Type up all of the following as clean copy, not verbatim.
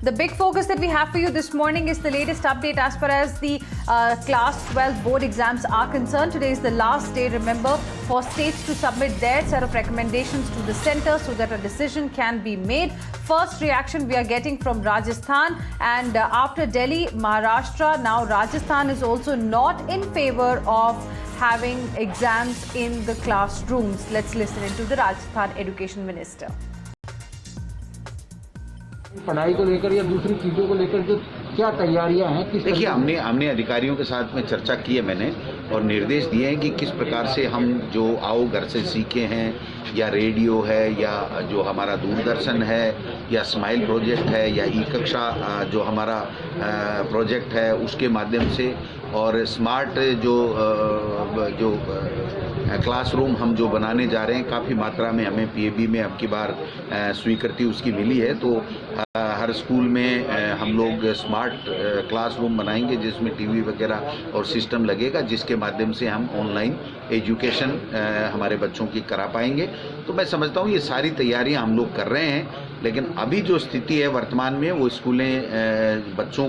The big focus that we have for you this morning is the latest update as far as the Class 12 board exams are concerned. Today is the last day, remember, for states to submit their set of recommendations to the centre so that a decision can be made. First reaction we are getting from Rajasthan, and after Delhi, Maharashtra, now Rajasthan is also not in favour of having exams in the classrooms. Let's listen into the Rajasthan Education Minister. पढ़ाई को लेकर या दूसरी चीज़ों को लेकर जो क्या तैयारियां हैं, किस देखिए हमने अधिकारियों के साथ में चर्चा की है मैंने, और निर्देश दिए हैं कि किस प्रकार से हम जो आओ घर से सीखे हैं, या रेडियो है, या जो हमारा दूरदर्शन है, या स्माइल प्रोजेक्ट है, या ई कक्षा जो हमारा प्रोजेक्ट है उसके माध्यम से, और स्मार्ट जो क्लासरूम हम जो बनाने जा रहे हैं, काफ़ी मात्रा में हमें पीएबी में अब की बार स्वीकृति उसकी मिली है। तो हर स्कूल में हम लोग स्मार्ट क्लासरूम बनाएंगे जिसमें टीवी वगैरह और सिस्टम लगेगा, जिसके माध्यम से हम ऑनलाइन एजुकेशन हमारे बच्चों की करा पाएंगे। तो मैं समझता हूँ ये सारी तैयारियां हम लोग कर रहे हैं, लेकिन अभी जो स्थिति है वर्तमान में, वो स्कूलें बच्चों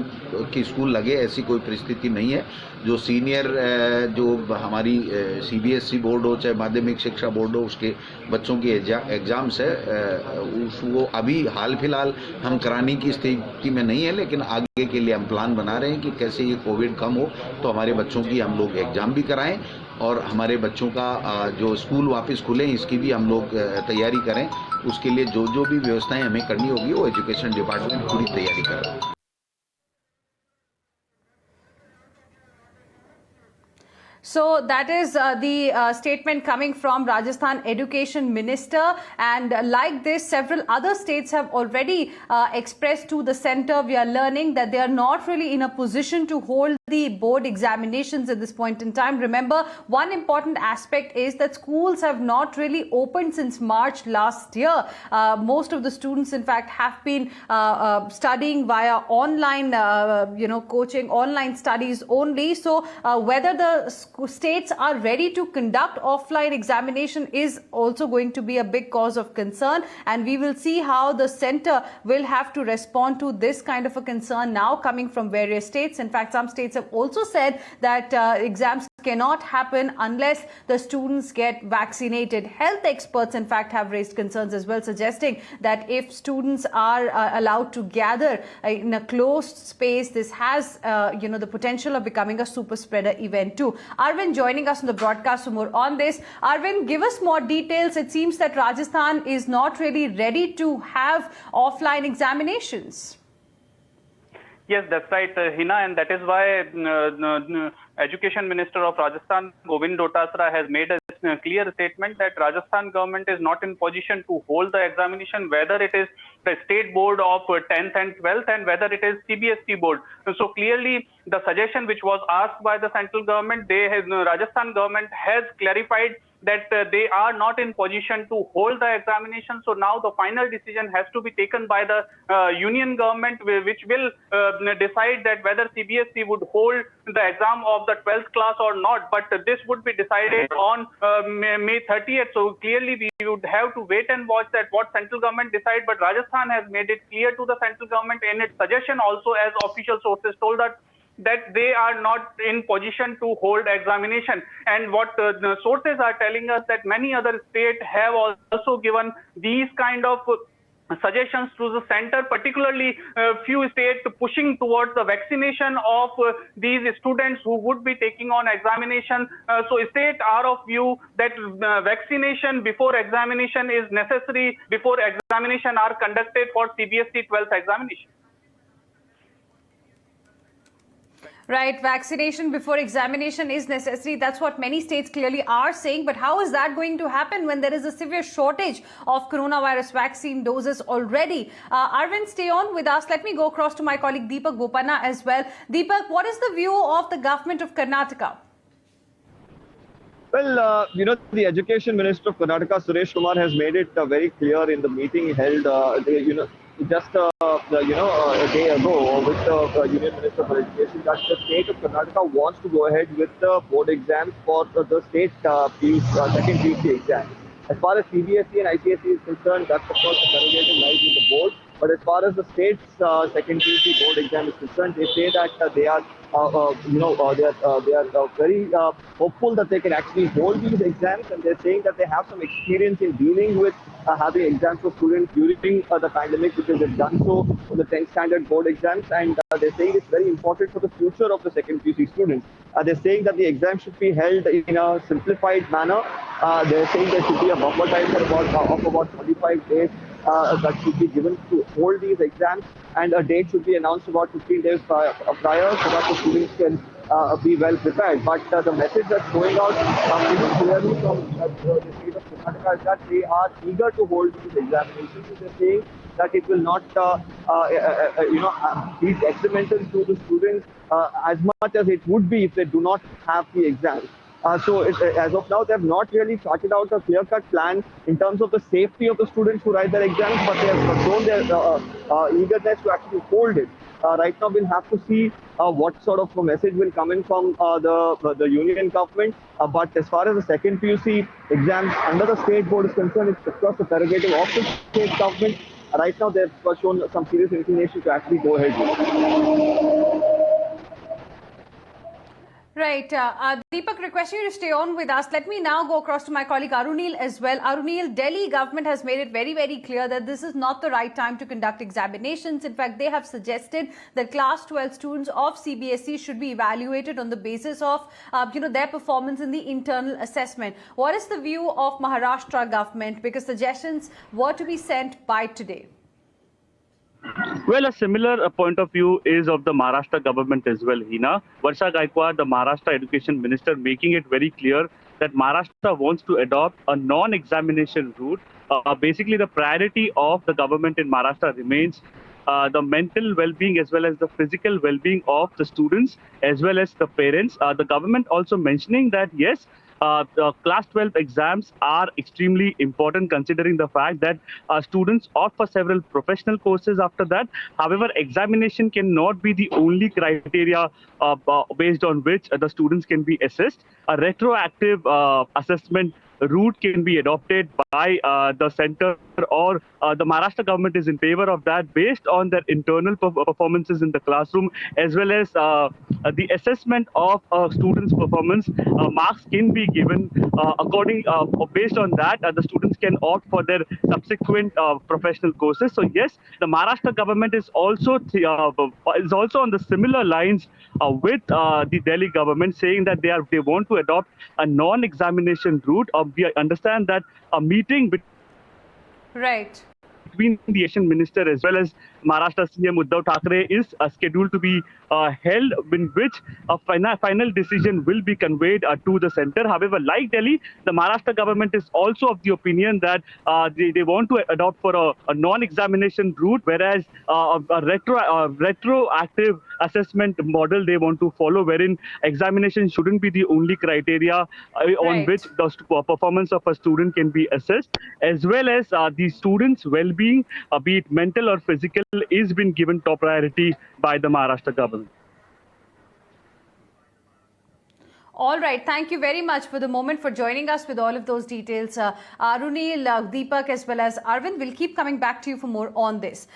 की स्कूल लगे ऐसी कोई परिस्थिति नहीं है। जो सीनियर जो हमारी सीबीएसई बोर्ड हो चाहे माध्यमिक शिक्षा बोर्ड हो, उसके बच्चों की एग्जाम्स है वो अभी हाल फिलहाल हम कराने की स्थिति में नहीं है, लेकिन आगे के लिए हम प्लान बना रहे हैं कि कैसे ये कोविड कम हो तो हमारे बच्चों की हम लोग एग्जाम भी कराएं, और हमारे बच्चों का जो स्कूल वापस खुले इसकी भी हम लोग तैयारी करें। उसके लिए जो भी व्यवस्थाएं हमें करनी होगी वो एजुकेशन डिपार्टमेंट पूरी तैयारी कर रहा है। So that is the statement coming from Rajasthan Education Minister, and like this several other states have already expressed to the centre. We are learning that they are not really in a position to hold the board examinations at this point in time. Remember, one important aspect is that schools have not really opened since March last year. Most of the students in fact have been studying via online coaching, online studies only. So whether the states are ready to conduct offline examination is also going to be a big cause of concern, and we will see how the centre will have to respond to this kind of a concern now coming from various states. In fact, some states have also said that exams cannot happen unless the students get vaccinated. Health experts in fact have raised concerns as well, suggesting that if students are allowed to gather in a closed space, this has the potential of becoming a super spreader event too. Arvind joining us on the broadcast for more on this. Arvind, give us more details. It seems that Rajasthan is not really ready to have offline examinations. Yes, that's right, Hina, and that is why Education Minister of Rajasthan, Govind Dotasra, has made a clear statement that Rajasthan government is not in position to hold the examination, whether it is the state board of 10th and 12th and whether it is CBSE board. So clearly the suggestion which was asked by the central government, Rajasthan government has clarified that they are not in position to hold the examination. So now the final decision has to be taken by the union government, which will decide that whether CBSE would hold the exam of the 12th class or not. But this would be decided on May 30th. So clearly we would have to wait and watch that what central government decide. But Rajasthan has made it clear to the central government in its suggestion also, as official sources told us, that they are not in position to hold examination. And what the sources are telling us, that many other states have also given these kind of suggestions to the center, particularly few states pushing towards the vaccination of these students who would be taking on examination. So states are of view that vaccination before examination is necessary before examination are conducted for CBSE 12th examination. Right, vaccination before examination is necessary. That's what many states clearly are saying. But how is that going to happen when there is a severe shortage of coronavirus vaccine doses already? Arvind, stay on with us. Let me go across to my colleague Deepak Bopanna as well. Deepak, what is the view of the government of Karnataka? Well, the Education Minister of Karnataka, Suresh Kumar, has made it very clear in the meeting held, just a day ago with the Union Minister for Education, that the state of Karnataka wants to go ahead with the board exams for the state second PUC exam. As far as CBSE and ICSE is concerned, that's of course the prerogative lies with the board. But as far as the state's second PUC board exam is concerned, they say that they are very hopeful that they can actually hold these exams, and they're saying that they have some experience in dealing with having exams for students during the pandemic, because they've done so for the 10th standard board exams, and they're saying it's very important for the future of the second PUC students. They're saying that the exam should be held in a simplified manner. They're saying there should be a buffer time of about 45 days that should be given to hold these exams, and a date should be announced about 15 days prior so that the students can be well prepared. But the message that's going out clearly from the state of Karnataka is that they are eager to hold these examinations. They're saying that it will not be detrimental to the students as much as it would be if they do not have the exams. As of now, they have not really charted out a clear-cut plan in terms of the safety of the students who write their exams, but they have shown their eagerness to actually hold it. Right now, we'll have to see what sort of a message will come in from the union government. But as far as the second PUC exams under the state board is concerned, it's of course the prerogative of the state government. Right now, they've shown some serious inclination to actually go ahead with it. Right. Deepak, requesting you to stay on with us. Let me now go across to my colleague Arunil as well. Arunil, Delhi government has made it very, very clear that this is not the right time to conduct examinations. In fact, they have suggested that class 12 students of CBSE should be evaluated on the basis of their performance in the internal assessment. What is the view of Maharashtra government? Because suggestions were to be sent by today. Well, a similar point of view is of the Maharashtra government as well, Hina. Varsha Gaikwad, the Maharashtra Education Minister, making it very clear that Maharashtra wants to adopt a non-examination route. Basically, the priority of the government in Maharashtra remains the mental well-being as well as the physical well-being of the students as well as the parents. The government also mentioning that, yes, the class 12 exams are extremely important, considering the fact that students opt for several professional courses after that. However, examination cannot be the only criteria based on which the students can be assessed. A retroactive assessment route can be adopted by the center, or the Maharashtra government is in favor of that based on their internal performances in the classroom, as well as the assessment of students' performance. Marks can be given based on that. The students can opt for their subsequent professional courses. So yes, the Maharashtra government is also on the similar lines with the Delhi government, saying that they want to adopt a non-examination route. We understand that a meeting between the Education Minister as well as Maharashtra CM Uddhav Thackeray is scheduled to be held, in which a final decision will be conveyed to the center. However, like Delhi, the Maharashtra government is also of the opinion that they want to adopt for a non-examination route, whereas a retroactive assessment model they want to follow, wherein examination shouldn't be the only criteria on which the performance of a student can be assessed, as well as the students' well-being, be it mental or physical, is been given top priority by the Maharashtra government. All right. Thank you very much for the moment, for joining us with all of those details. Arunil, Deepak, as well as Arvind, we'll keep coming back to you for more on this.